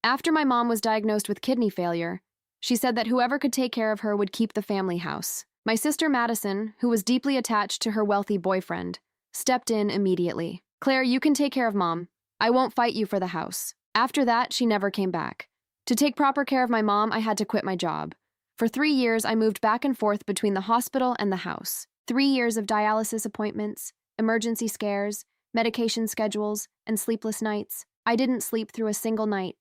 After my mom was diagnosed with kidney failure, she said that whoever could take care of her would keep the family house. My sister Madison, who was deeply attached to her wealthy boyfriend, stepped in immediately. Claire, you can take care of Mom. I won't fight you for the house. After that, she never came back. To take proper care of my mom, I had to quit my job. For 3 years, I moved back and forth between the hospital and the house. 3 years of dialysis appointments, emergency scares, medication schedules, and sleepless nights. I didn't sleep through a single night.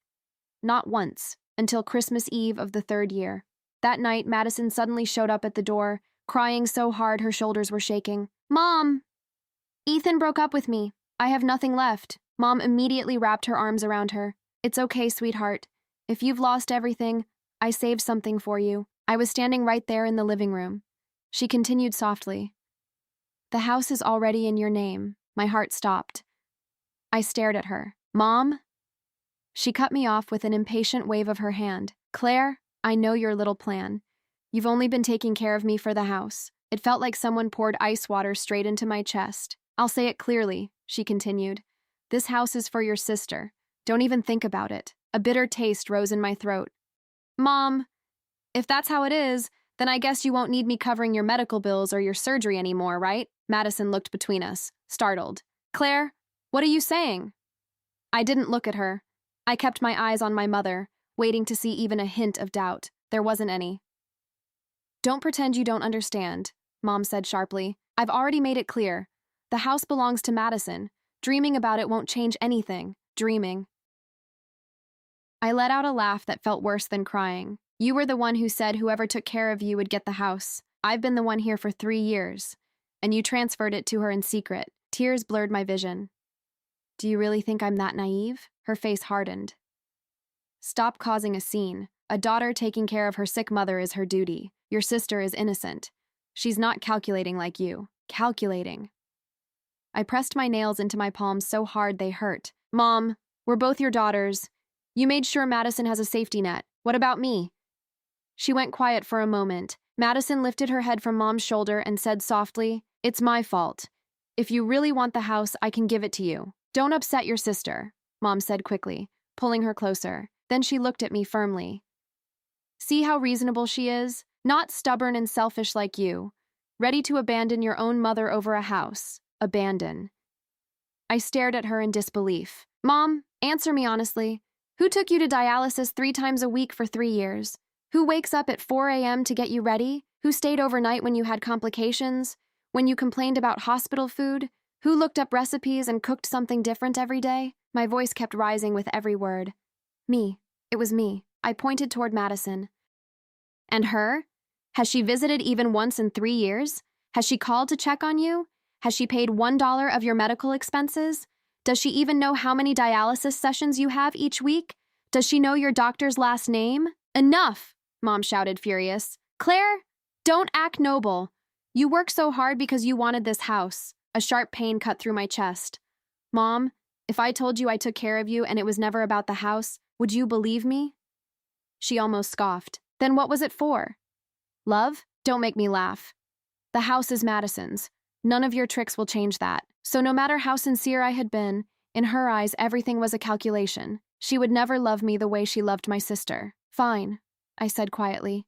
Not once, until Christmas Eve of the 3rd year. That night, Madison suddenly showed up at the door, crying so hard her shoulders were shaking. Mom! Ethan broke up with me. I have nothing left. Mom immediately wrapped her arms around her. It's okay, sweetheart. If you've lost everything, I saved something for you. I was standing right there in the living room. She continued softly. The house is already in your name. My heart stopped. I stared at her. Mom? She cut me off with an impatient wave of her hand. Claire, I know your little plan. You've only been taking care of me for the house. It felt like someone poured ice water straight into my chest. I'll say it clearly, she continued. This house is for your sister. Don't even think about it. A bitter taste rose in my throat. Mom, if that's how it is, then I guess you won't need me covering your medical bills or your surgery anymore, right? Madison looked between us, startled. Claire, what are you saying? I didn't look at her. I kept my eyes on my mother, waiting to see even a hint of doubt. There wasn't any. Don't pretend you don't understand, Mom said sharply. I've already made it clear. The house belongs to Madison. Dreaming about it won't change anything. Dreaming. I let out a laugh that felt worse than crying. You were the one who said whoever took care of you would get the house. I've been the one here for 3 years, and you transferred it to her in secret. Tears blurred my vision. Do you really think I'm that naive? Her face hardened. Stop causing a scene. A daughter taking care of her sick mother is her duty. Your sister is innocent. She's not calculating like you. Calculating. I pressed my nails into my palms so hard they hurt. Mom, we're both your daughters. You made sure Madison has a safety net. What about me? She went quiet for a moment. Madison lifted her head from Mom's shoulder and said softly, It's my fault. If you really want the house, I can give it to you. Don't upset your sister, Mom said quickly, pulling her closer. Then she looked at me firmly. See how reasonable she is? Not stubborn and selfish like you. Ready to abandon your own mother over a house. Abandon. I stared at her in disbelief. Mom, answer me honestly. Who took you to dialysis 3 times a week for 3 years? Who wakes up at 4 a.m. to get you ready? Who stayed overnight when you had complications? When you complained about hospital food? Who looked up recipes and cooked something different every day? My voice kept rising with every word. Me. It was me. I pointed toward Madison. And her? Has she visited even once in 3 years? Has she called to check on you? Has she paid $1 of your medical expenses? Does she even know how many dialysis sessions you have each week? Does she know your doctor's last name? Enough, Mom shouted, furious. Claire, don't act noble. You work so hard because you wanted this house. A sharp pain cut through my chest. Mom, if I told you I took care of you and it was never about the house, would you believe me? She almost scoffed. Then what was it for? Love? Don't make me laugh. The house is Madison's. None of your tricks will change that. So no matter how sincere I had been, in her eyes everything was a calculation. She would never love me the way she loved my sister. Fine, I said quietly.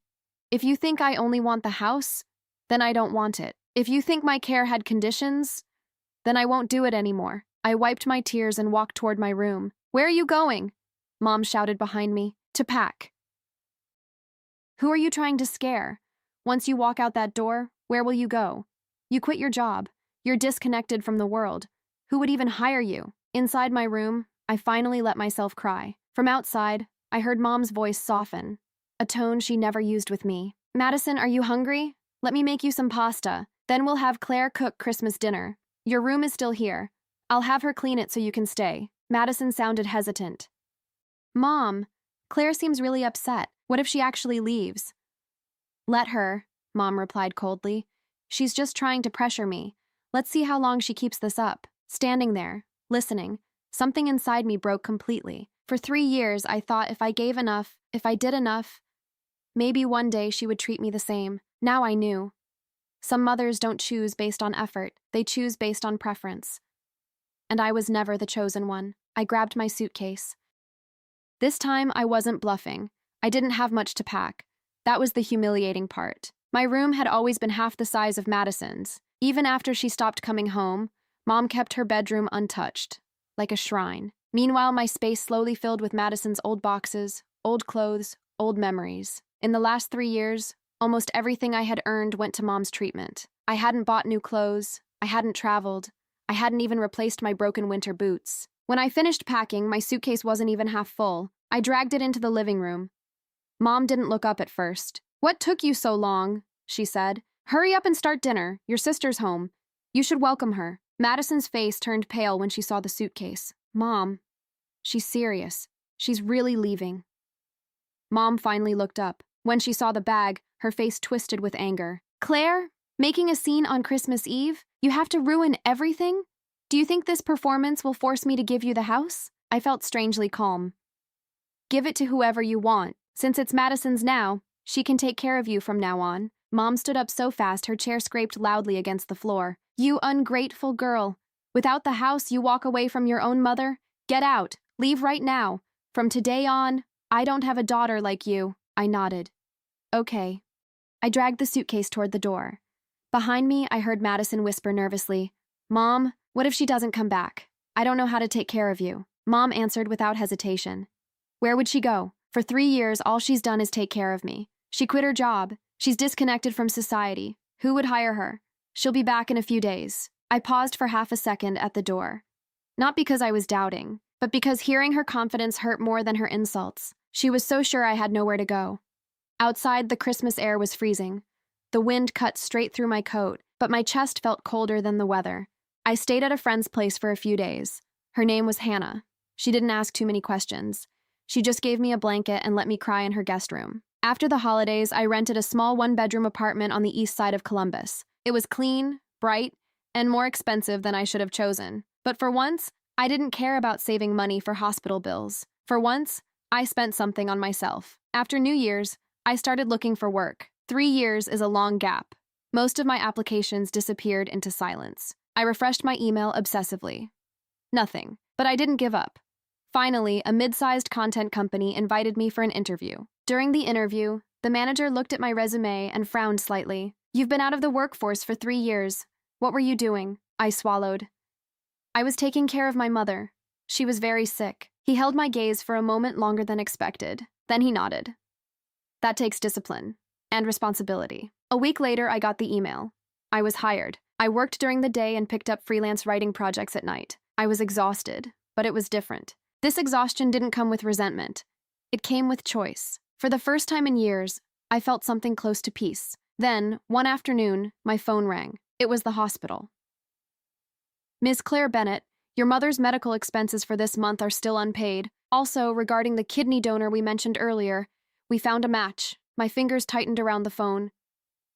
If you think I only want the house, then I don't want it. If you think my care had conditions, then I won't do it anymore. I wiped my tears and walked toward my room. Where are you going? Mom shouted behind me. To pack. Who are you trying to scare? Once you walk out that door, where will you go? You quit your job. You're disconnected from the world. Who would even hire you? Inside my room, I finally let myself cry. From outside, I heard Mom's voice soften, a tone she never used with me. Madison, are you hungry? Let me make you some pasta. Then we'll have Claire cook Christmas dinner. Your room is still here. I'll have her clean it so you can stay. Madison sounded hesitant. Mom, Claire seems really upset. What if she actually leaves? Let her, Mom replied coldly. She's just trying to pressure me. Let's see how long she keeps this up. Standing there, listening, something inside me broke completely. For 3 years, I thought if I gave enough, if I did enough, maybe one day she would treat me the same. Now I knew. Some mothers don't choose based on effort. They choose based on preference. And I was never the chosen one. I grabbed my suitcase. This time, I wasn't bluffing. I didn't have much to pack. That was the humiliating part. My room had always been half the size of Madison's. Even after she stopped coming home, Mom kept her bedroom untouched, like a shrine. Meanwhile, my space slowly filled with Madison's old boxes, old clothes, old memories. In the last 3 years, almost everything I had earned went to Mom's treatment. I hadn't bought new clothes, I hadn't traveled, I hadn't even replaced my broken winter boots. When I finished packing, my suitcase wasn't even half full. I dragged it into the living room. Mom didn't look up at first. "What took you so long?" she said. "Hurry up and start dinner. Your sister's home. You should welcome her." Madison's face turned pale when she saw the suitcase. "Mom, she's serious. She's really leaving." Mom finally looked up. When she saw the bag, her face twisted with anger. "Claire, making a scene on Christmas Eve? You have to ruin everything? Do you think this performance will force me to give you the house?" I felt strangely calm. "Give it to whoever you want. Since it's Madison's now, she can take care of you from now on." Mom stood up so fast her chair scraped loudly against the floor. "You ungrateful girl. Without the house, you walk away from your own mother? Get out. Leave right now. From today on, I don't have a daughter like you." I nodded. "Okay." I dragged the suitcase toward the door. Behind me, I heard Madison whisper nervously, "Mom, what if she doesn't come back? I don't know how to take care of you." Mom answered without hesitation. "Where would she go? For 3 years, all she's done is take care of me. She quit her job. She's disconnected from society. Who would hire her? She'll be back in a few days." I paused for half a second at the door. Not because I was doubting, but because hearing her confidence hurt more than her insults. She was so sure I had nowhere to go. Outside, the Christmas air was freezing. The wind cut straight through my coat, but my chest felt colder than the weather. I stayed at a friend's place for a few days. Her name was Hannah. She didn't ask too many questions. She just gave me a blanket and let me cry in her guest room. After the holidays, I rented a small one-bedroom apartment on the east side of Columbus. It was clean, bright, and more expensive than I should have chosen. But for once, I didn't care about saving money for hospital bills. For once, I spent something on myself. After New Year's, I started looking for work. 3 years is a long gap. Most of my applications disappeared into silence. I refreshed my email obsessively. Nothing. But I didn't give up. Finally, a mid-sized content company invited me for an interview. During the interview, the manager looked at my resume and frowned slightly. "You've been out of the workforce for 3 years. What were you doing?" I swallowed. "I was taking care of my mother. She was very sick." He held my gaze for a moment longer than expected. Then he nodded. "That takes discipline and responsibility." A week later, I got the email. I was hired. I worked during the day and picked up freelance writing projects at night. I was exhausted, but it was different. This exhaustion didn't come with resentment. It came with choice. For the first time in years, I felt something close to peace. Then, one afternoon, my phone rang. It was the hospital. "Ms. Claire Bennett, your mother's medical expenses for this month are still unpaid. Also, regarding the kidney donor we mentioned earlier, we found a match." My fingers tightened around the phone.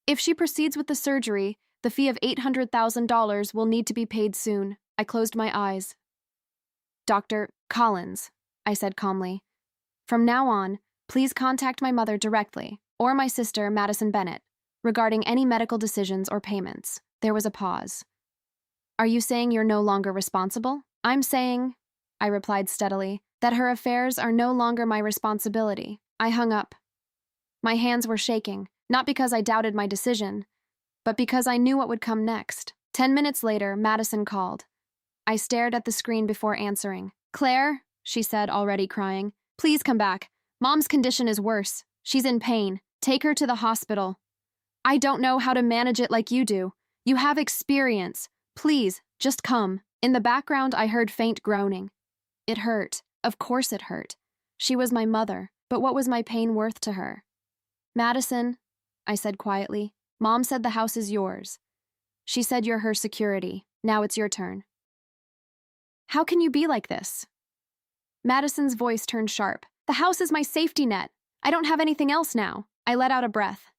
"If she proceeds with the surgery, the fee of $800,000 will need to be paid soon." I closed my eyes. "Dr. Collins," I said calmly. "From now on, please contact my mother directly, or my sister, Madison Bennett, regarding any medical decisions or payments." There was a pause. "Are you saying you're no longer responsible?" "I'm saying," I replied steadily, "that her affairs are no longer my responsibility." I hung up. My hands were shaking, not because I doubted my decision, but because I knew what would come next. 10 minutes later, Madison called. I stared at the screen before answering. "Claire," she said, already crying, "please come back. Mom's condition is worse. She's in pain. Take her to the hospital. I don't know how to manage it like you do. You have experience. Please, just come." In the background, I heard faint groaning. It hurt. Of course it hurt. She was my mother, but what was my pain worth to her? "Madison," I said quietly, "Mom said the house is yours. She said you're her security. Now it's your turn." "How can you be like this?" Madison's voice turned sharp. "The house is my safety net. I don't have anything else now." I let out a breath.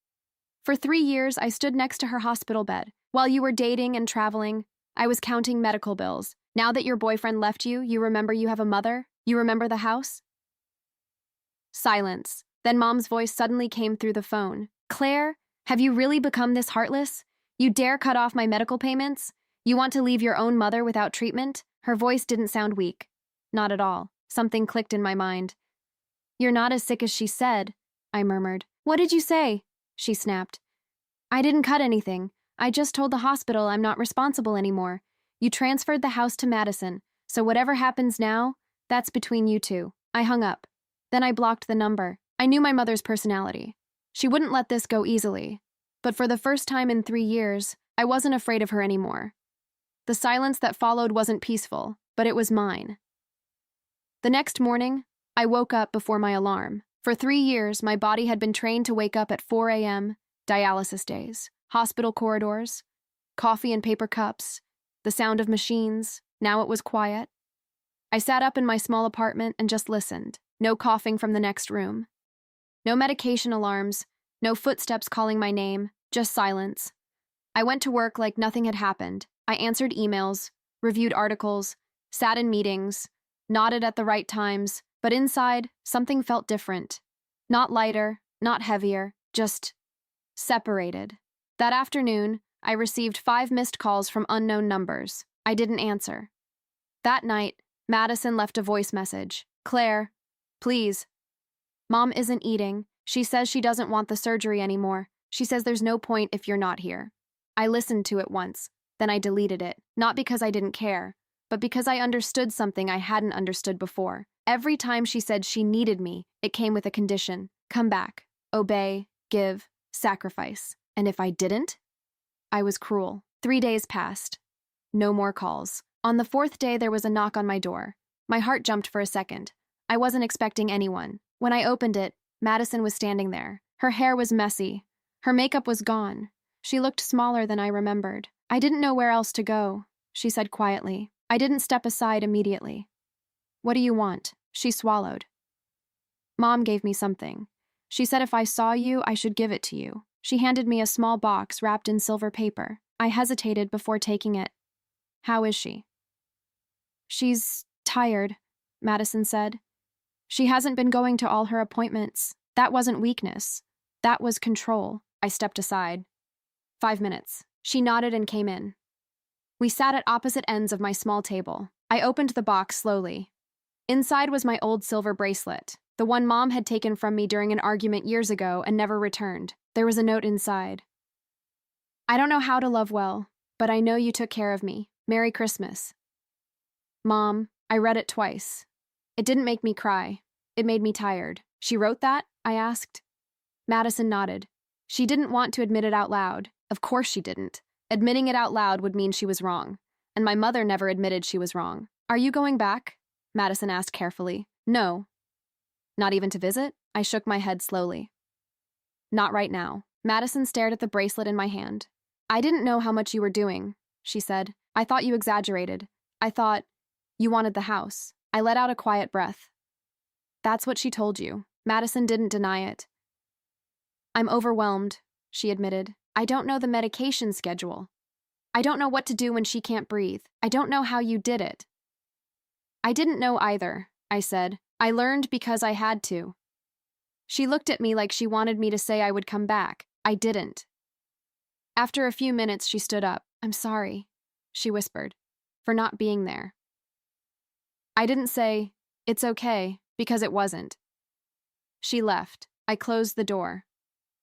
For 3 years, I stood next to her hospital bed. While you were dating and traveling, I was counting medical bills. Now that your boyfriend left you, you remember you have a mother? You remember the house? Silence. Then Mom's voice suddenly came through the phone. "Claire, have you really become this heartless? You dare cut off my medical payments? You want to leave your own mother without treatment?" Her voice didn't sound weak. Not at all. Something clicked in my mind. You're not as sick as she said, I murmured. What did you say? She snapped. I didn't cut anything. I just told the hospital I'm not responsible anymore. You transferred the house to Madison, so whatever happens now, that's between you two. I hung up. Then I blocked the number. I knew my mother's personality. She wouldn't let this go easily. But for the first time in 3 years, I wasn't afraid of her anymore. The silence that followed wasn't peaceful, but it was mine. The next morning, I woke up before my alarm. For 3 years, my body had been trained to wake up at 4 a.m., dialysis days, hospital corridors, coffee in paper cups, the sound of machines. Now it was quiet. I sat up in my small apartment and just listened. No coughing from the next room. No medication alarms, no footsteps calling my name, just silence. I went to work like nothing had happened. I answered emails, reviewed articles, sat in meetings, nodded at the right times, but inside, something felt different. Not lighter, not heavier, just separated. That afternoon, I received 5 missed calls from unknown numbers. I didn't answer. That night, Madison left a voice message. Claire, please. Mom isn't eating. She says she doesn't want the surgery anymore. She says there's no point if you're not here. I listened to it once, then I deleted it. Not because I didn't care, but because I understood something I hadn't understood before. Every time she said she needed me, it came with a condition. Come back, obey, give, sacrifice. And if I didn't, I was cruel. 3 days passed. No more calls. On the 4th day, there was a knock on my door. My heart jumped for a second. I wasn't expecting anyone. When I opened it, Madison was standing there. Her hair was messy. Her makeup was gone. She looked smaller than I remembered. I didn't know where else to go, she said quietly. I didn't step aside immediately. What do you want? She swallowed. Mom gave me something. She said if I saw you, I should give it to you. She handed me a small box wrapped in silver paper. I hesitated before taking it. How is she? She's tired, Madison said. She hasn't been going to all her appointments. That wasn't weakness. That was control. I stepped aside. 5 minutes. She nodded and came in. We sat at opposite ends of my small table. I opened the box slowly. Inside was my old silver bracelet, the one Mom had taken from me during an argument years ago and never returned. There was a note inside. I don't know how to love well, but I know you took care of me. Merry Christmas. Mom, I read it twice. It didn't make me cry. It made me tired. She wrote that? I asked. Madison nodded. She didn't want to admit it out loud. Of course she didn't. Admitting it out loud would mean she was wrong. And my mother never admitted she was wrong. Are you going back? Madison asked carefully. No. Not even to visit? I shook my head slowly. Not right now. Madison stared at the bracelet in my hand. I didn't know how much you were doing, she said. I thought you exaggerated. I thought you wanted the house. I let out a quiet breath. That's what she told you. Madison didn't deny it. I'm overwhelmed, she admitted. I don't know the medication schedule. I don't know what to do when she can't breathe. I don't know how you did it. I didn't know either, I said. I learned because I had to. She looked at me like she wanted me to say I would come back. I didn't. After a few minutes, she stood up. I'm sorry, she whispered, for not being there. I didn't say, it's okay, because it wasn't. She left. I closed the door.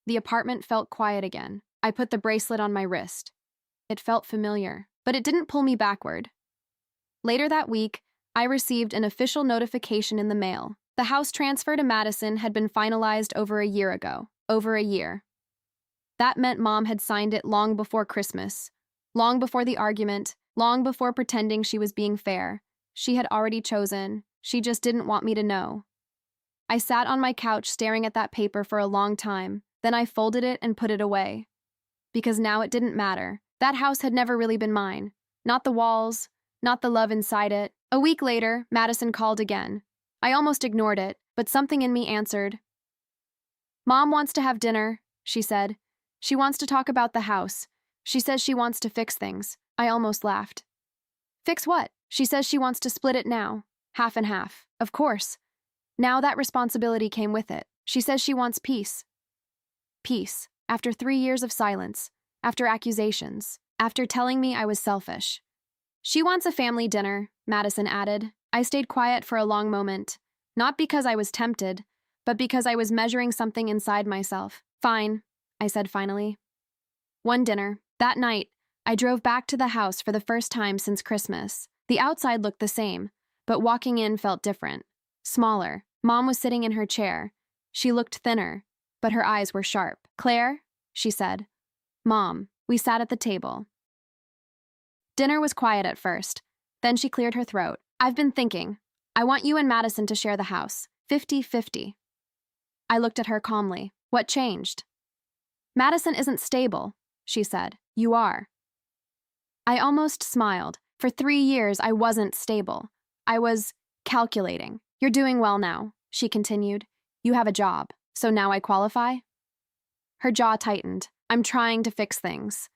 The apartment felt quiet again. I put the bracelet on my wrist. It felt familiar, but it didn't pull me backward. Later that week, I received an official notification in the mail. The house transfer to Madison had been finalized over a year ago. Over a year. That meant Mom had signed it long before Christmas. Long before the argument. Long before pretending she was being fair. She had already chosen. She just didn't want me to know. I sat on my couch staring at that paper for a long time. Then I folded it and put it away. Because now it didn't matter. That house had never really been mine. Not the walls, not the love inside it. A week later, Madison called again. I almost ignored it, but something in me answered. Mom wants to have dinner, she said. She wants to talk about the house. She says she wants to fix things. I almost laughed. Fix what? She says she wants to split it now. Half and half. Of course. Now that responsibility came with it. She says she wants peace. Peace. After 3 years of silence. After accusations. After telling me I was selfish. She wants a family dinner, Madison added. I stayed quiet for a long moment. Not because I was tempted, but because I was measuring something inside myself. Fine, I said finally. One dinner. That night, I drove back to the house for the first time since Christmas. The outside looked the same, but walking in felt different. Smaller. Mom was sitting in her chair. She looked thinner, but her eyes were sharp. "Claire," she said. "Mom." We sat at the table. Dinner was quiet at first. Then she cleared her throat. "I've been thinking. I want you and Madison to share the house. 50-50. I looked at her calmly. "What changed?" "Madison isn't stable," she said. "You are." I almost smiled. For 3 years, I wasn't stable. I was calculating. "You're doing well now," she continued. "You have a job, so now I qualify?" Her jaw tightened. "I'm trying to fix things."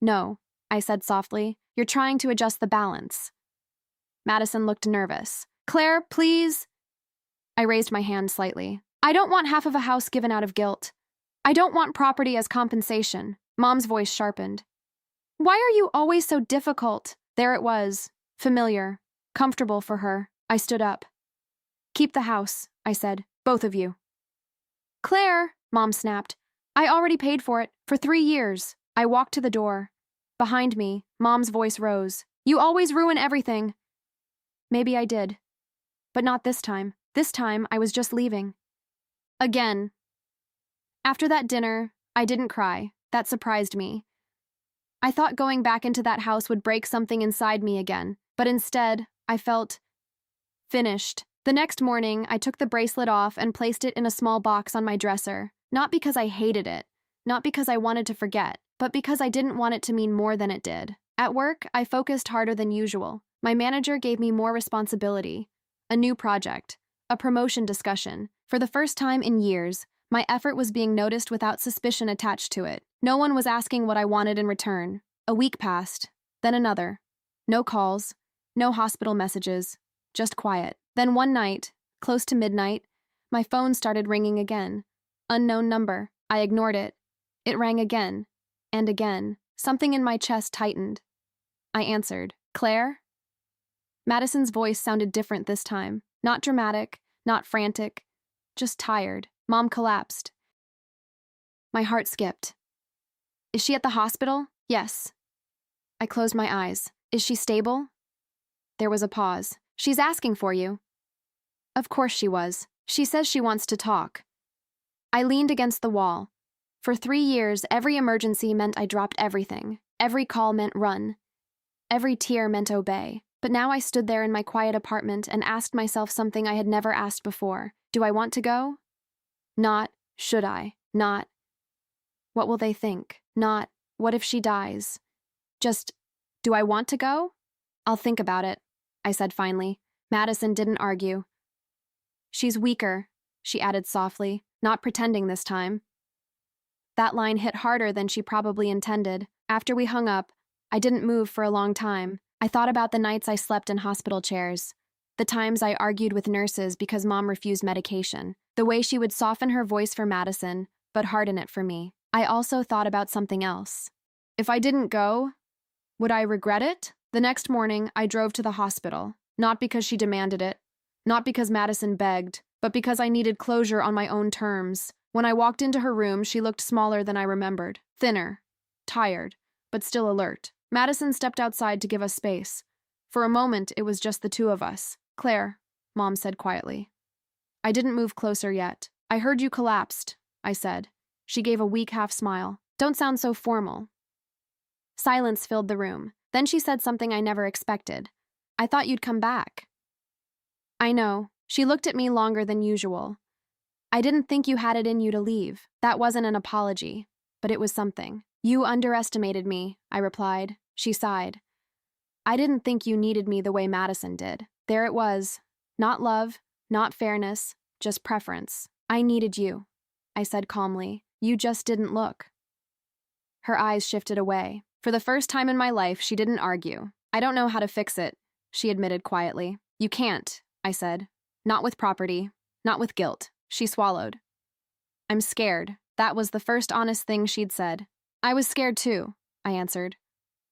"No," I said softly. "You're trying to adjust the balance." Madison looked nervous. "Claire, please." I raised my hand slightly. "I don't want half of a house given out of guilt. I don't want property as compensation." Mom's voice sharpened. "Why are you always so difficult?" There it was. Familiar. Comfortable for her. I stood up. "Keep the house," I said. "Both of you." "Claire," Mom snapped. "I already paid for it. For 3 years." I walked to the door. Behind me, Mom's voice rose. "You always ruin everything." Maybe I did. But not this time. This time, I was just leaving. Again. After that dinner, I didn't cry. That surprised me. I thought going back into that house would break something inside me again, but instead, I felt finished. The next morning, I took the bracelet off and placed it in a small box on my dresser, not because I hated it, not because I wanted to forget, but because I didn't want it to mean more than it did. At work, I focused harder than usual. My manager gave me more responsibility, a new project, a promotion discussion. For the first time in years, my effort was being noticed without suspicion attached to it. No one was asking what I wanted in return. A week passed, then another. No calls, no hospital messages, just quiet. Then one night, close to midnight, my phone started ringing again. Unknown number. I ignored it. It rang again, and again. Something in my chest tightened. I answered. "Claire?" Madison's voice sounded different this time. Not dramatic, not frantic, just tired. Mom collapsed. My heart skipped. "Is she at the hospital?" "Yes." I closed my eyes. "Is she stable?" There was a pause. "She's asking for you." Of course she was. "She says she wants to talk." I leaned against the wall. For 3 years, every emergency meant I dropped everything. Every call meant run. Every tear meant obey. But now I stood there in my quiet apartment and asked myself something I had never asked before. Do I want to go? Not, should I? Not, what will they think? Not, what if she dies? Just, do I want to go? "I'll think about it," I said finally. Madison didn't argue. "She's weaker," she added softly, not pretending this time. That line hit harder than she probably intended. After we hung up, I didn't move for a long time. I thought about the nights I slept in hospital chairs, the times I argued with nurses because Mom refused medication, the way she would soften her voice for Madison, but harden it for me. I also thought about something else. If I didn't go, would I regret it? The next morning, I drove to the hospital, not because she demanded it, not because Madison begged, but because I needed closure on my own terms. When I walked into her room, she looked smaller than I remembered, thinner, tired, but still alert. Madison stepped outside to give us space. For a moment, it was just the two of us. "Claire," Mom said quietly. I didn't move closer yet. "I heard you collapsed," I said. She gave a weak half smile. "Don't sound so formal." Silence filled the room. Then she said something I never expected. "I thought you'd come back." "I know." She looked at me longer than usual. "I didn't think you had it in you to leave." That wasn't an apology, but it was something. "You underestimated me," I replied. She sighed. "I didn't think you needed me the way Madison did." There it was. Not love, not fairness, just preference. "I needed you," I said calmly. "You just didn't look." Her eyes shifted away. For the first time in my life, she didn't argue. "I don't know how to fix it," she admitted quietly. "You can't," I said. "Not with property, not with guilt." She swallowed. "I'm scared." That was the first honest thing she'd said. "I was scared too," I answered.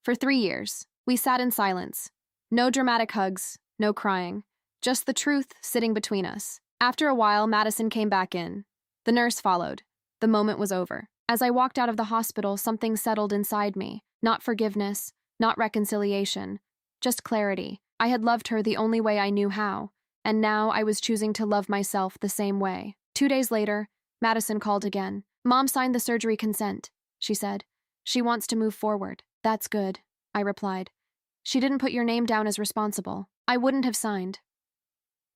For 3 years, we sat in silence. No dramatic hugs, no crying. Just the truth sitting between us. After a while, Madison came back in. The nurse followed. The moment was over. As I walked out of the hospital, something settled inside me. Not forgiveness, not reconciliation, just clarity. I had loved her the only way I knew how, and now I was choosing to love myself the same way. 2 days later, Madison called again. Mom signed the surgery consent, she said. She wants to move forward. That's good, I replied. She didn't put your name down as responsible. I wouldn't have signed.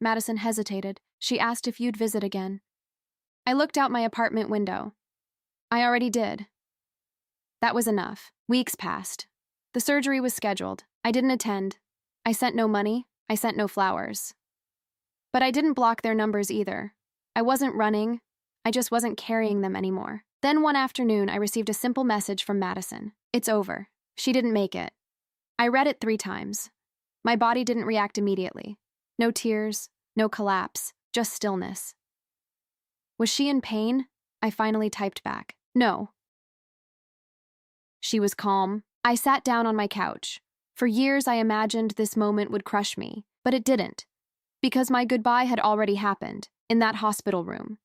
Madison hesitated. She asked if you'd visit again. I looked out my apartment window. I already did. That was enough. Weeks passed. The surgery was scheduled. I didn't attend. I sent no money. I sent no flowers. But I didn't block their numbers either. I wasn't running. I just wasn't carrying them anymore. Then one afternoon, I received a simple message from Madison. It's over. She didn't make it. I read it 3 times. My body didn't react immediately. No tears, no collapse, just stillness. Was she in pain? I finally typed back. No. She was calm. I sat down on my couch. For years, I imagined this moment would crush me, but it didn't, because my goodbye had already happened, in that hospital room.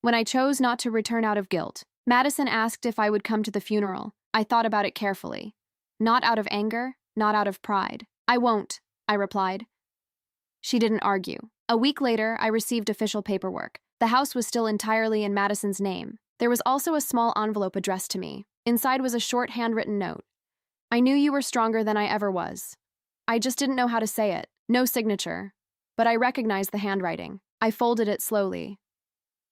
When I chose not to return out of guilt, Madison asked if I would come to the funeral. I thought about it carefully. Not out of anger, not out of pride. I won't, I replied. She didn't argue. A week later, I received official paperwork. The house was still entirely in Madison's name. There was also a small envelope addressed to me. Inside was a short handwritten note. I knew you were stronger than I ever was. I just didn't know how to say it. No signature. But I recognized the handwriting. I folded it slowly.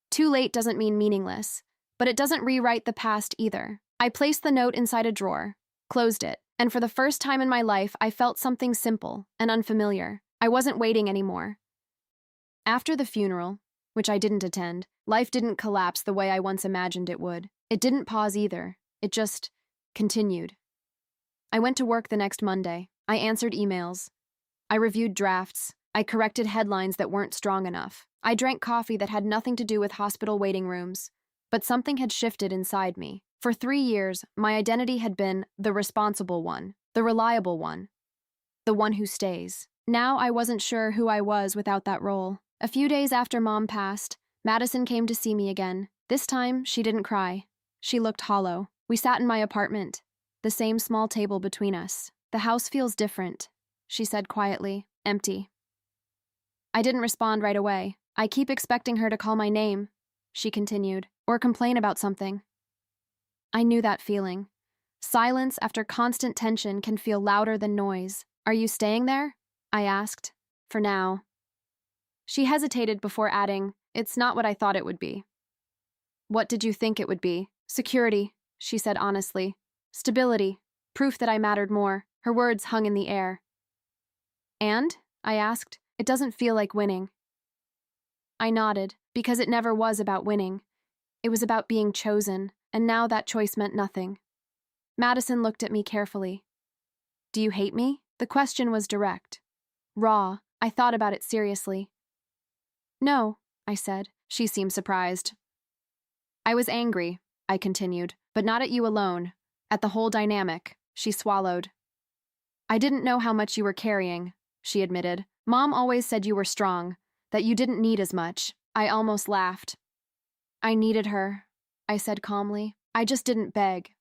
Too late doesn't mean meaningless, but it doesn't rewrite the past either. I placed the note inside a drawer, closed it, and for the first time in my life, I felt something simple and unfamiliar. I wasn't waiting anymore. After the funeral, which I didn't attend, life didn't collapse the way I once imagined it would. It didn't pause either. It just continued. I went to work the next Monday. I answered emails. I reviewed drafts. I corrected headlines that weren't strong enough. I drank coffee that had nothing to do with hospital waiting rooms. But something had shifted inside me. For 3 years, my identity had been the responsible one, the reliable one, the one who stays. Now I wasn't sure who I was without that role. A few days after Mom passed, Madison came to see me again. This time, she didn't cry. She looked hollow. We sat in my apartment, the same small table between us. The house feels different, she said quietly, empty. I didn't respond right away. I keep expecting her to call my name, she continued, or complain about something. I knew that feeling. Silence after constant tension can feel louder than noise. Are you staying there? I asked. For now. She hesitated before adding, it's not what I thought it would be. What did you think it would be? Security, she said honestly. Stability. Proof that I mattered more. Her words hung in the air. And? I asked. It doesn't feel like winning. I nodded, because it never was about winning. It was about being chosen, and now that choice meant nothing. Madison looked at me carefully. Do you hate me? The question was direct. Raw. I thought about it seriously. No, I said. She seemed surprised. I was angry, I continued, but not at you alone. At the whole dynamic. She swallowed. I didn't know how much you were carrying, she admitted. Mom always said you were strong, that you didn't need as much. I almost laughed. I needed her, I said calmly. I just didn't beg.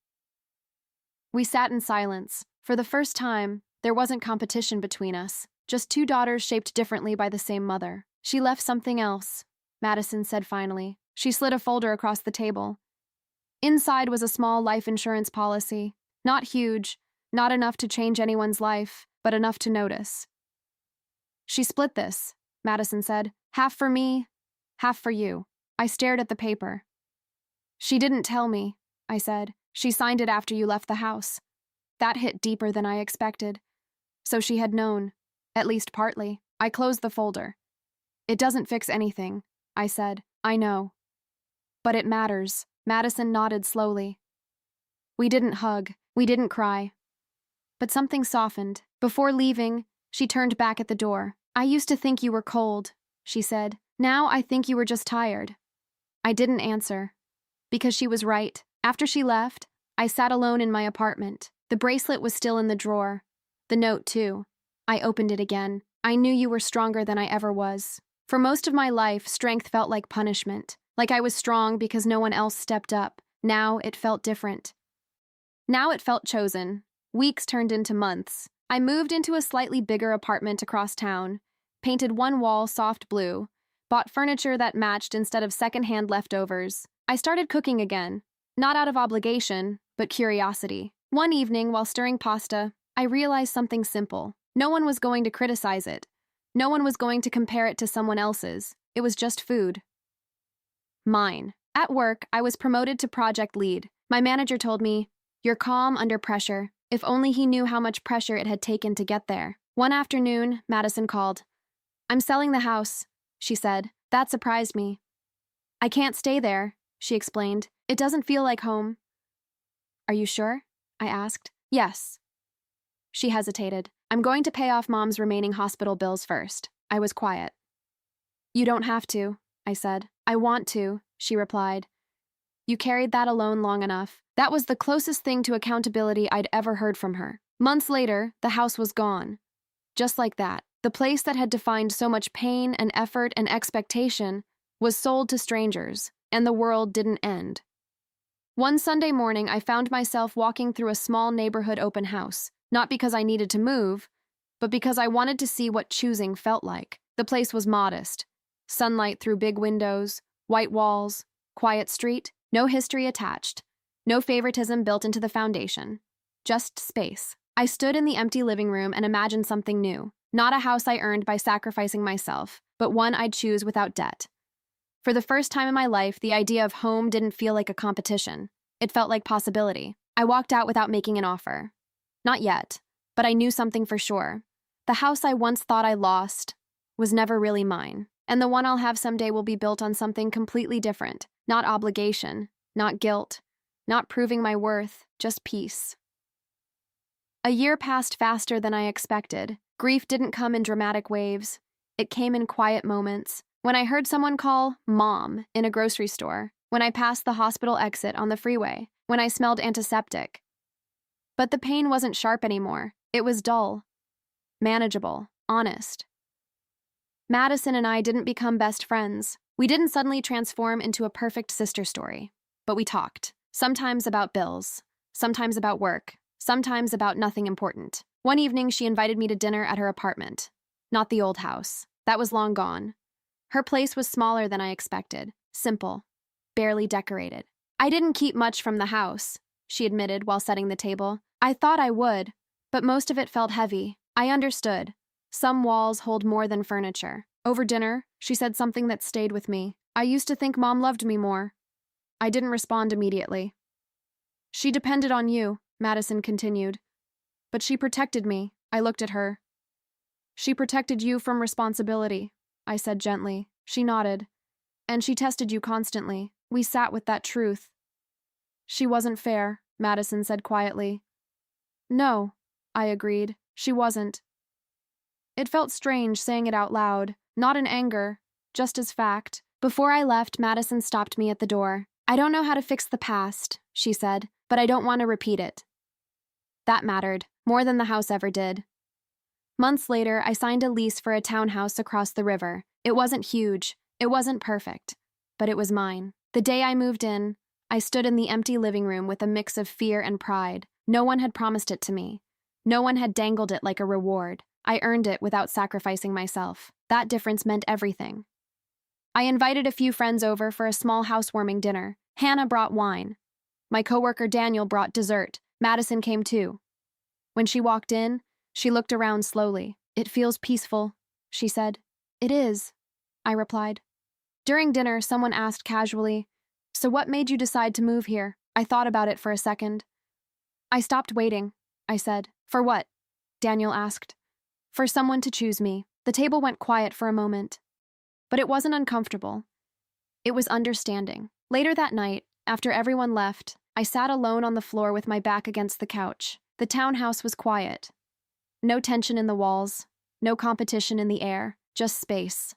We sat in silence. For the first time, there wasn't competition between us, just 2 daughters shaped differently by the same mother. She left something else, Madison said finally. She slid a folder across the table. Inside was a small life insurance policy. Not huge, not enough to change anyone's life, but enough to notice. She split this, Madison said. Half for me, half for you. I stared at the paper. She didn't tell me, I said. She signed it after you left the house. That hit deeper than I expected. So she had known, at least partly. I closed the folder. It doesn't fix anything, I said. I know. But it matters. Madison nodded slowly. We didn't hug. We didn't cry. But something softened. Before leaving, she turned back at the door. I used to think you were cold, she said. Now I think you were just tired. I didn't answer. Because she was right. After she left, I sat alone in my apartment. The bracelet was still in the drawer. The note, too. I opened it again. I knew you were stronger than I ever was. For most of my life, strength felt like punishment, like I was strong because no one else stepped up. Now it felt different. Now it felt chosen. Weeks turned into months. I moved into a slightly bigger apartment across town, painted one wall soft blue, bought furniture that matched instead of secondhand leftovers. I started cooking again, not out of obligation, but curiosity. One evening, while stirring pasta, I realized something simple. No one was going to criticize it. No one was going to compare it to someone else's. It was just food. Mine. At work, I was promoted to project lead. My manager told me, "You're calm under pressure." If only he knew how much pressure it had taken to get there. One afternoon, Madison called. "I'm selling the house," she said. That surprised me. "I can't stay there," she explained. "It doesn't feel like home." "Are you sure?" I asked. "Yes." She hesitated. "I'm going to pay off Mom's remaining hospital bills first." I was quiet. "You don't have to," I said. "I want to," she replied. "You carried that alone long enough." That was the closest thing to accountability I'd ever heard from her. Months later, the house was gone. Just like that, the place that had defined so much pain and effort and expectation was sold to strangers, and the world didn't end. One Sunday morning, I found myself walking through a small neighborhood open house, not because I needed to move, but because I wanted to see what choosing felt like. The place was modest. Sunlight through big windows, white walls, quiet street, no history attached. No favoritism built into the foundation. Just space. I stood in the empty living room and imagined something new. Not a house I earned by sacrificing myself, but one I'd choose without debt. For the first time in my life, the idea of home didn't feel like a competition. It felt like possibility. I walked out without making an offer. Not yet, but I knew something for sure. The house I once thought I lost was never really mine, and the one I'll have someday will be built on something completely different. Not obligation, not guilt. Not proving my worth, just peace. A year passed faster than I expected. Grief didn't come in dramatic waves. It came in quiet moments. When I heard someone call Mom in a grocery store. When I passed the hospital exit on the freeway. When I smelled antiseptic. But the pain wasn't sharp anymore. It was dull. Manageable. Honest. Madison and I didn't become best friends. We didn't suddenly transform into a perfect sister story. But we talked. Sometimes about bills, sometimes about work, sometimes about nothing important. One evening, she invited me to dinner at her apartment. Not the old house. That was long gone. Her place was smaller than I expected. Simple. Barely decorated. "I didn't keep much from the house," she admitted while setting the table. "I thought I would, but most of it felt heavy." I understood. Some walls hold more than furniture. Over dinner, she said something that stayed with me. "I used to think Mom loved me more." I didn't respond immediately. "She depended on you," Madison continued. "But she protected me." I looked at her. "She protected you from responsibility," I said gently. She nodded. "And she tested you constantly." We sat with that truth. "She wasn't fair," Madison said quietly. "No," I agreed. "She wasn't." It felt strange saying it out loud, not in anger, just as fact. Before I left, Madison stopped me at the door. "I don't know how to fix the past," she said, "but I don't want to repeat it." That mattered, more than the house ever did. Months later, I signed a lease for a townhouse across the river. It wasn't huge, it wasn't perfect, but it was mine. The day I moved in, I stood in the empty living room with a mix of fear and pride. No one had promised it to me. No one had dangled it like a reward. I earned it without sacrificing myself. That difference meant everything. I invited a few friends over for a small housewarming dinner. Hannah brought wine. My coworker Daniel brought dessert. Madison came too. When she walked in, she looked around slowly. "It feels peaceful," she said. "It is," I replied. During dinner, someone asked casually, "So what made you decide to move here?" I thought about it for a second. "I stopped waiting," I said. "For what?" Daniel asked. "For someone to choose me." The table went quiet for a moment. But it wasn't uncomfortable. It was understanding. Later that night, after everyone left, I sat alone on the floor with my back against the couch. The townhouse was quiet. No tension in the walls, no competition in the air, just space.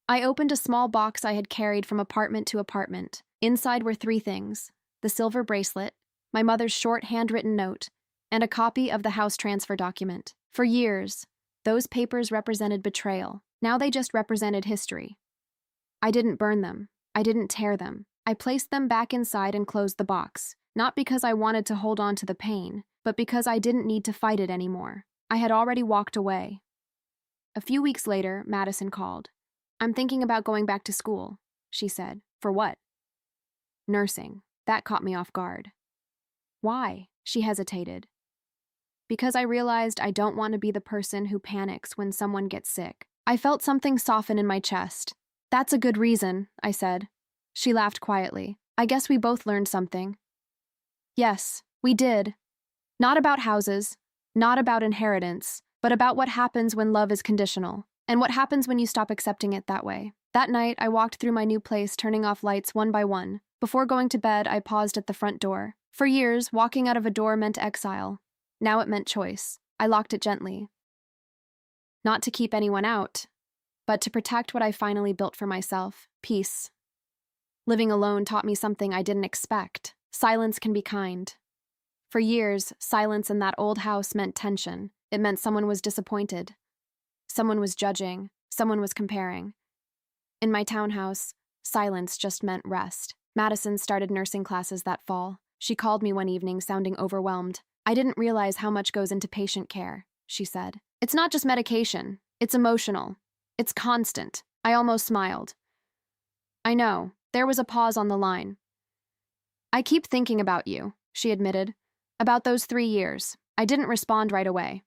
I opened a small box I had carried from apartment to apartment. Inside were 3 things: the silver bracelet, my mother's short handwritten note, and a copy of the house transfer document. For years, those papers represented betrayal. Now they just represented history. I didn't burn them. I didn't tear them. I placed them back inside and closed the box, not because I wanted to hold on to the pain, but because I didn't need to fight it anymore. I had already walked away. A few weeks later, Madison called. "I'm thinking about going back to school," she said. "For what?" "Nursing." That caught me off guard. "Why?" She hesitated. "Because I realized I don't want to be the person who panics when someone gets sick." I felt something soften in my chest. "That's a good reason," I said. She laughed quietly. "I guess we both learned something." "Yes, we did. Not about houses, not about inheritance, but about what happens when love is conditional, and what happens when you stop accepting it that way." That night, I walked through my new place, turning off lights one by one. Before going to bed, I paused at the front door. For years, walking out of a door meant exile. Now it meant choice. I locked it gently. Not to keep anyone out, but to protect what I finally built for myself: peace. Living alone taught me something I didn't expect. Silence can be kind. For years, silence in that old house meant tension. It meant someone was disappointed. Someone was judging. Someone was comparing. In my townhouse, silence just meant rest. Madison started nursing classes that fall. She called me one evening, sounding overwhelmed. "I didn't realize how much goes into patient care," she said. "It's not just medication. It's emotional. It's constant." I almost smiled. "I know." There was a pause on the line. "I keep thinking about you," she admitted. "About those 3 years." I didn't respond right away.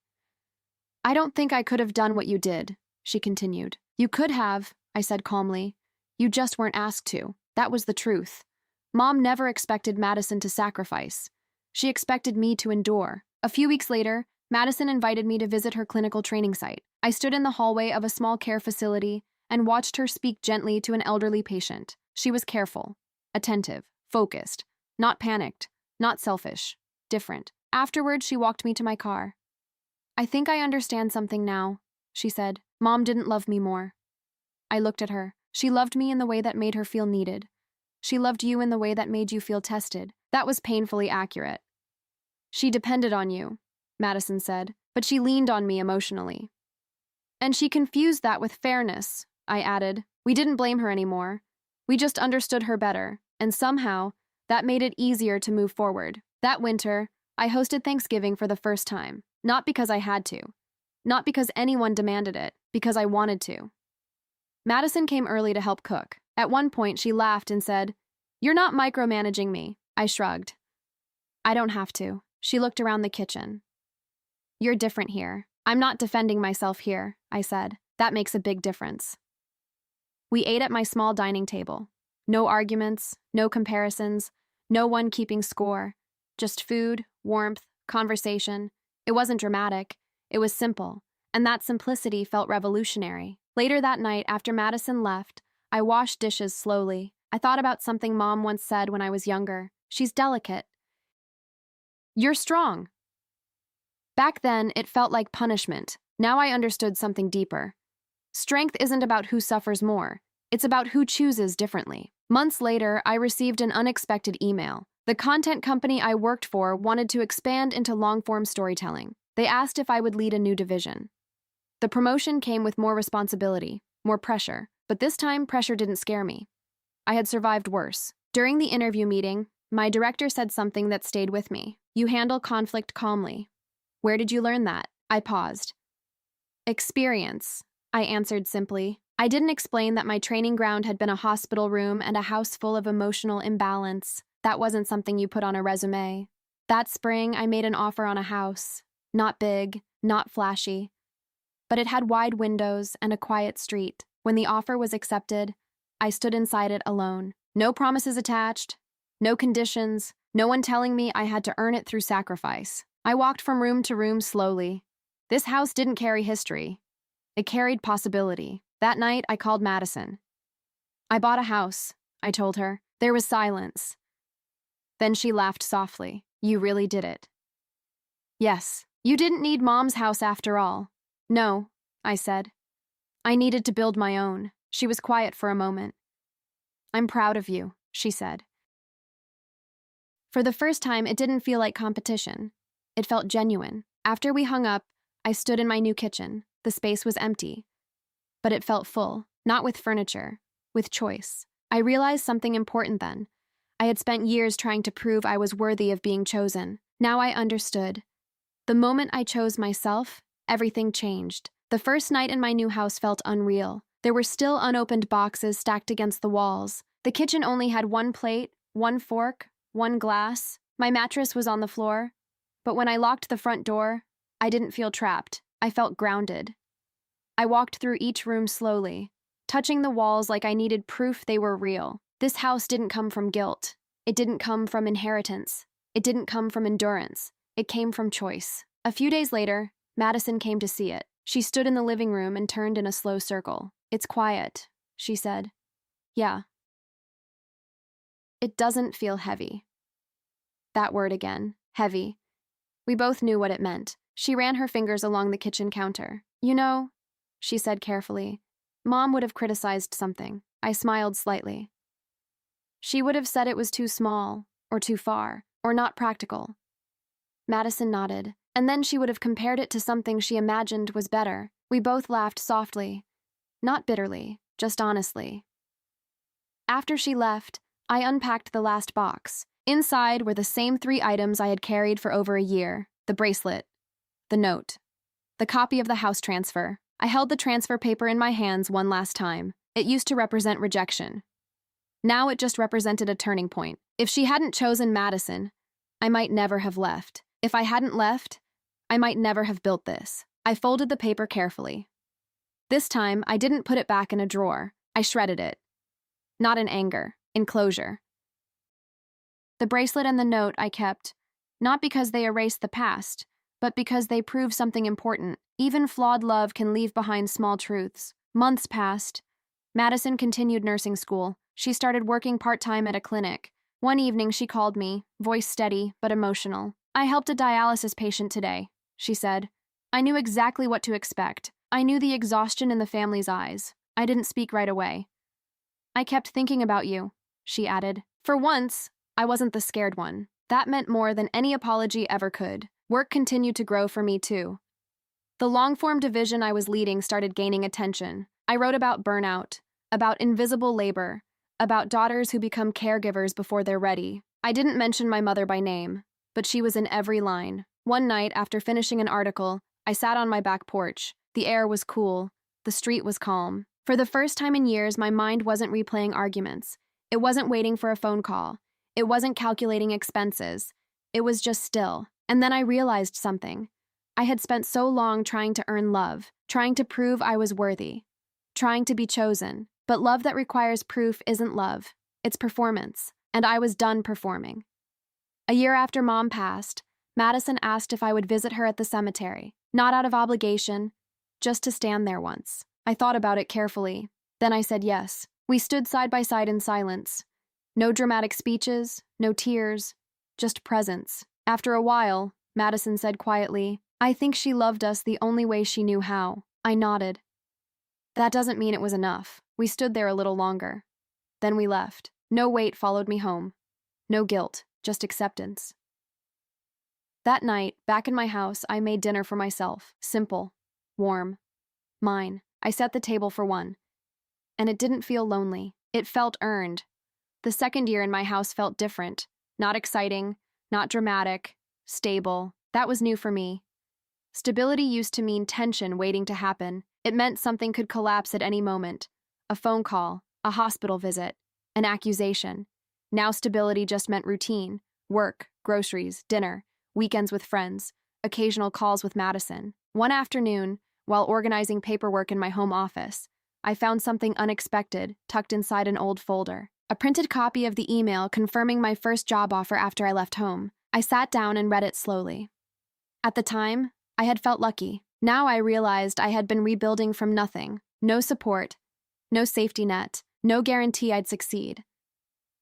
"I don't think I could have done what you did," she continued. "You could have," I said calmly. "You just weren't asked to." That was the truth. Mom never expected Madison to sacrifice. She expected me to endure. A few weeks later, Madison invited me to visit her clinical training site. I stood in the hallway of a small care facility and watched her speak gently to an elderly patient. She was careful, attentive, focused, not panicked, not selfish, different. Afterward, she walked me to my car. "I think I understand something now," she said. "Mom didn't love me more." I looked at her. She loved me in the way that made her feel needed. She loved you in the way that made you feel tested. That was painfully accurate. "She depended on you," Madison said, "but she leaned on me emotionally." "And she confused that with fairness," I added. "We didn't blame her anymore. We just understood her better, and somehow, that made it easier to move forward." That winter, I hosted Thanksgiving for the first time. Not because I had to. Not because anyone demanded it, because I wanted to. Madison came early to help cook. At one point, she laughed and said, "You're not micromanaging me." I shrugged. "I don't have to." She looked around the kitchen. "You're different here." "I'm not defending myself here," I said. "That makes a big difference." We ate at my small dining table. No arguments, no comparisons, no one keeping score. Just food, warmth, conversation. It wasn't dramatic. It was simple, and that simplicity felt revolutionary. Later that night, after Madison left, I washed dishes slowly. I thought about something Mom once said when I was younger. "She's delicate. You're strong." Back then, it felt like punishment. Now I understood something deeper. Strength isn't about who suffers more. It's about who chooses differently. Months later, I received an unexpected email. The content company I worked for wanted to expand into long-form storytelling. They asked if I would lead a new division. The promotion came with more responsibility, more pressure, but this time pressure didn't scare me. I had survived worse. During the interview meeting, my director said something that stayed with me. "You handle conflict calmly." "Where did you learn that?" I paused. "Experience," I answered simply. I didn't explain that my training ground had been a hospital room and a house full of emotional imbalance. That wasn't something you put on a resume. That spring, I made an offer on a house. Not big, not flashy, but it had wide windows and a quiet street. When the offer was accepted, I stood inside it alone. No promises attached, no conditions, no one telling me I had to earn it through sacrifice. I walked from room to room slowly. This house didn't carry history. It carried possibility. That night, I called Madison. "I bought a house," I told her. There was silence. Then she laughed softly. "You really did it." "Yes, you didn't need Mom's house after all." "No," I said. "I needed to build my own." She was quiet for a moment. "I'm proud of you," she said. For the first time, it didn't feel like competition. It felt genuine. After we hung up, I stood in my new kitchen. The space was empty. but it felt full, not with furniture, with choice. I realized something important then. I had spent years trying to prove I was worthy of being chosen. Now I understood. The moment I chose myself, everything changed. The first night in my new house felt unreal. There were still unopened boxes stacked against the walls. The kitchen only had one plate, one fork, one glass. My mattress was on the floor. But when I locked the front door, I didn't feel trapped. I felt grounded. I walked through each room slowly, touching the walls like I needed proof they were real. This house didn't come from guilt. It didn't come from inheritance. It didn't come from endurance. It came from choice. A few days later, Madison came to see it. She stood in the living room and turned in a slow circle. "It's quiet," she said. "Yeah." "It doesn't feel heavy." That word again, heavy. We both knew what it meant. She ran her fingers along the kitchen counter. "You know," she said carefully, "Mom would have criticized something." I smiled slightly. "She would have said it was too small, or too far, or not practical." Madison nodded, and then she would have compared it to something she imagined was better. We both laughed softly. Not bitterly, just honestly. After she left, I unpacked the last box. Inside were the same 3 items I had carried for over a year: the bracelet, the note, the copy of the house transfer. I held the transfer paper in my hands one last time. It used to represent rejection. Now it just represented a turning point. If she hadn't chosen Madison, I might never have left. If I hadn't left, I might never have built this. I folded the paper carefully. This time, I didn't put it back in a drawer. I shredded it. Not in anger, in closure. The bracelet and the note I kept, not because they erased the past, but because they proved something important. Even flawed love can leave behind small truths. Months passed. Madison continued nursing school. She started working part-time at a clinic. One evening she called me, voice steady but emotional. "I helped a dialysis patient today," she said. I knew exactly what to expect. I knew the exhaustion in the family's eyes. I didn't speak right away. "I kept thinking about you," she added. For once, I wasn't the scared one. That meant more than any apology ever could. Work continued to grow for me too. The long-form division I was leading started gaining attention. I wrote about burnout, about invisible labor, about daughters who become caregivers before they're ready. I didn't mention my mother by name, but she was in every line. One night, after finishing an article, I sat on my back porch. The air was cool. The street was calm. For the first time in years, my mind wasn't replaying arguments. It wasn't waiting for a phone call. It wasn't calculating expenses. It was just still. And then I realized something. I had spent so long trying to earn love, trying to prove I was worthy, trying to be chosen. But love that requires proof isn't love. It's performance. And I was done performing. A year after Mom passed, Madison asked if I would visit her at the cemetery. Not out of obligation, just to stand there once. I thought about it carefully. Then I said yes. We stood side by side in silence. No dramatic speeches, no tears, just presence. After a while, Madison said quietly, "I think she loved us the only way she knew how." I nodded. That doesn't mean it was enough. We stood there a little longer. Then we left. No weight followed me home. No guilt, just acceptance. That night, back in my house, I made dinner for myself. Simple, warm, mine. I set the table for one. And it didn't feel lonely. It felt earned. The second year in my house felt different. Not exciting, not dramatic, stable. That was new for me. Stability used to mean tension waiting to happen. It meant something could collapse at any moment. A phone call, a hospital visit, an accusation. Now stability just meant routine. Work, groceries, dinner, weekends with friends, occasional calls with Madison. One afternoon, while organizing paperwork in my home office, I found something unexpected tucked inside an old folder. A printed copy of the email confirming my first job offer after I left home. I sat down and read it slowly. At the time, I had felt lucky. Now I realized I had been rebuilding from nothing. No support, no safety net, no guarantee I'd succeed.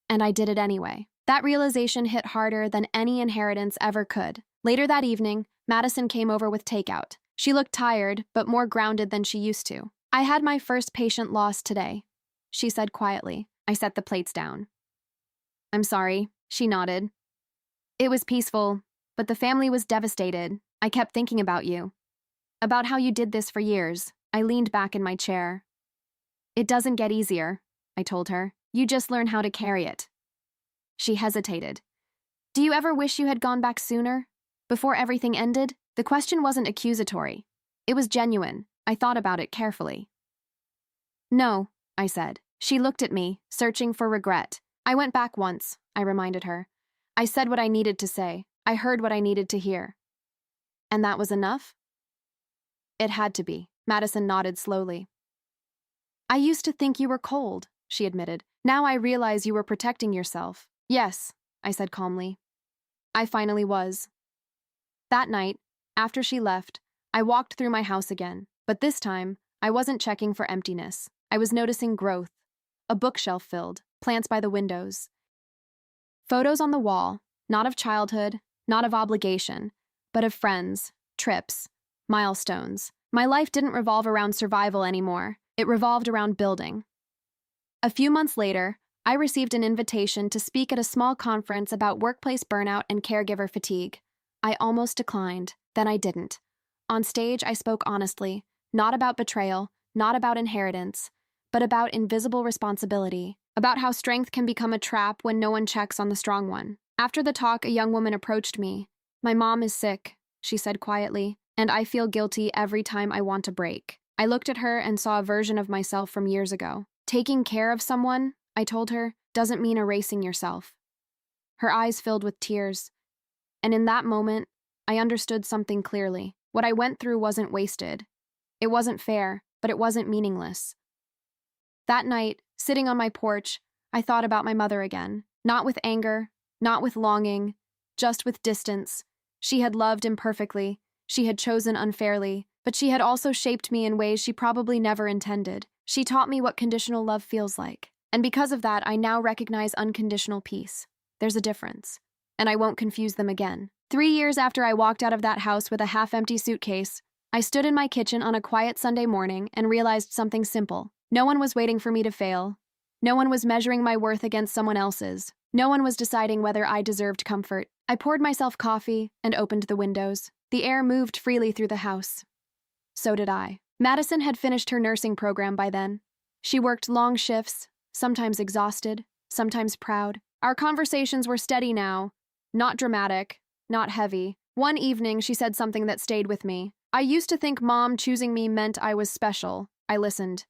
And I did it anyway. That realization hit harder than any inheritance ever could. Later that evening, Madison came over with takeout. She looked tired, but more grounded than she used to. "I had my first patient lost today," she said quietly. I set the plates down. "I'm sorry," she nodded. "It was peaceful, but the family was devastated. I kept thinking about you. About how you did this for years." I leaned back in my chair. It doesn't get easier, I told her. You just learn how to carry it. She hesitated. Do you ever wish you had gone back sooner? Before everything ended? The question wasn't accusatory. It was genuine. I thought about it carefully. No, I said. She looked at me, searching for regret. I went back once, I reminded her. I said what I needed to say. I heard what I needed to hear. And that was enough? It had to be. Madison nodded slowly. I used to think you were cold, she admitted. Now I realize you were protecting yourself. Yes, I said calmly. I finally was. That night, after she left, I walked through my house again, but this time, I wasn't checking for emptiness. I was noticing growth. A bookshelf filled, plants by the windows. Photos on the wall, not of childhood, not of obligation, but of friends, trips, milestones. My life didn't revolve around survival anymore. It revolved around building. A few months later, I received an invitation to speak at a small conference about workplace burnout and caregiver fatigue. I almost declined, then I didn't. On stage, I spoke honestly, not about betrayal, not about inheritance, but about invisible responsibility, about how strength can become a trap when no one checks on the strong one. After the talk, a young woman approached me. My mom is sick, she said quietly, and I feel guilty every time I want to break. I looked at her and saw a version of myself from years ago. Taking care of someone, I told her, doesn't mean erasing yourself. Her eyes filled with tears, and in that moment, I understood something clearly. What I went through wasn't wasted. It wasn't fair, but it wasn't meaningless. That night, sitting on my porch, I thought about my mother again. Not with anger, not with longing, just with distance. She had loved imperfectly, she had chosen unfairly, but she had also shaped me in ways she probably never intended. She taught me what conditional love feels like. And because of that, I now recognize unconditional peace. There's a difference. And I won't confuse them again. 3 years after I walked out of that house with a half-empty suitcase, I stood in my kitchen on a quiet Sunday morning and realized something simple. No one was waiting for me to fail. No one was measuring my worth against someone else's. No one was deciding whether I deserved comfort. I poured myself coffee and opened the windows. The air moved freely through the house. So did I. Madison had finished her nursing program by then. She worked long shifts, sometimes exhausted, sometimes proud. Our conversations were steady now, not dramatic, not heavy. One evening, she said something that stayed with me. I used to think Mom choosing me meant I was special. I listened.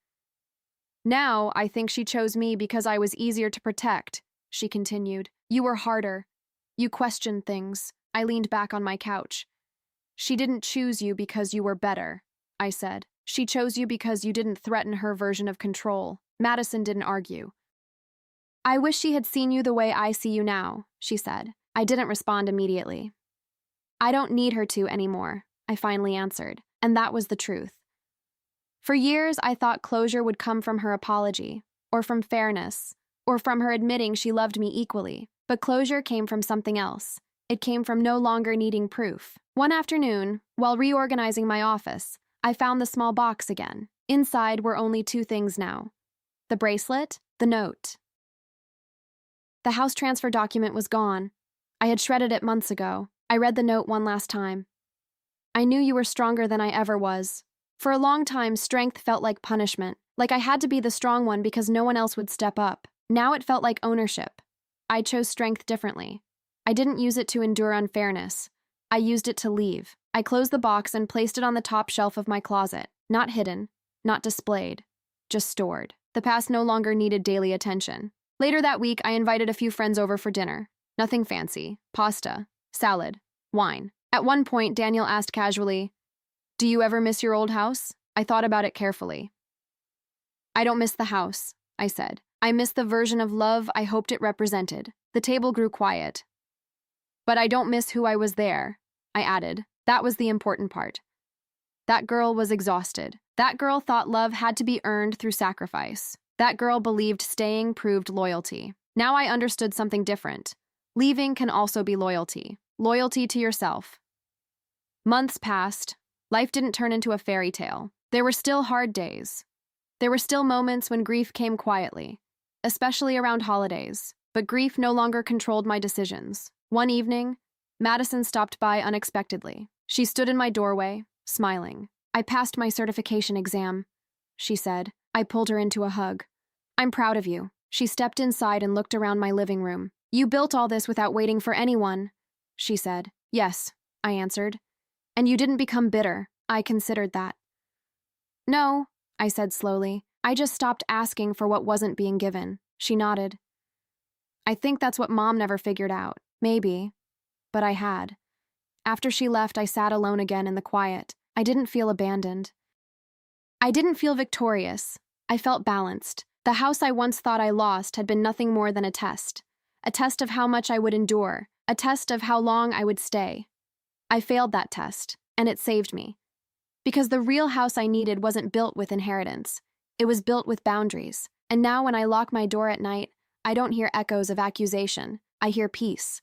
Now, I think she chose me because I was easier to protect, she continued. You were harder. You questioned things. I leaned back on my couch. She didn't choose you because you were better, I said. She chose you because you didn't threaten her version of control. Madison didn't argue. I wish she had seen you the way I see you now, she said. I didn't respond immediately. I don't need her to anymore, I finally answered, and that was the truth. For years, I thought closure would come from her apology, or from fairness, or from her admitting she loved me equally. But closure came from something else. It came from no longer needing proof. One afternoon, while reorganizing my office, I found the small box again. Inside were only 2 things now: the bracelet, the note. The house transfer document was gone. I had shredded it months ago. I read the note one last time. I knew you were stronger than I ever was. For a long time, strength felt like punishment, like I had to be the strong one because no one else would step up. Now it felt like ownership. I chose strength differently. I didn't use it to endure unfairness. I used it to leave. I closed the box and placed it on the top shelf of my closet. Not hidden, not displayed, just stored. The past no longer needed daily attention. Later that week, I invited a few friends over for dinner. Nothing fancy. Pasta, salad, wine. At one point, Daniel asked casually, "Do you ever miss your old house?" I thought about it carefully. I don't miss the house, I said. I miss the version of love I hoped it represented. The table grew quiet. But I don't miss who I was there, I added. That was the important part. That girl was exhausted. That girl thought love had to be earned through sacrifice. That girl believed staying proved loyalty. Now I understood something different. Leaving can also be loyalty. Loyalty to yourself. Months passed. Life didn't turn into a fairy tale. There were still hard days. There were still moments when grief came quietly, especially around holidays. But grief no longer controlled my decisions. One evening, Madison stopped by unexpectedly. She stood in my doorway, smiling. "I passed my certification exam," she said. I pulled her into a hug. I'm proud of you. She stepped inside and looked around my living room. You built all this without waiting for anyone, she said. Yes, I answered. And you didn't become bitter. I considered that. No, I said slowly. I just stopped asking for what wasn't being given. She nodded. I think that's what Mom never figured out. Maybe. But I had. After she left, I sat alone again in the quiet. I didn't feel abandoned. I didn't feel victorious. I felt balanced. The house I once thought I lost had been nothing more than a test of how much I would endure, a test of how long I would stay. I failed that test, and it saved me. Because the real house I needed wasn't built with inheritance. It was built with boundaries. And now when I lock my door at night, I don't hear echoes of accusation. I hear peace.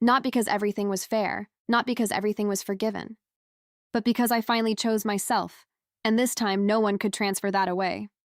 Not because everything was fair, not because everything was forgiven, but because I finally chose myself, and this time no one could transfer that away.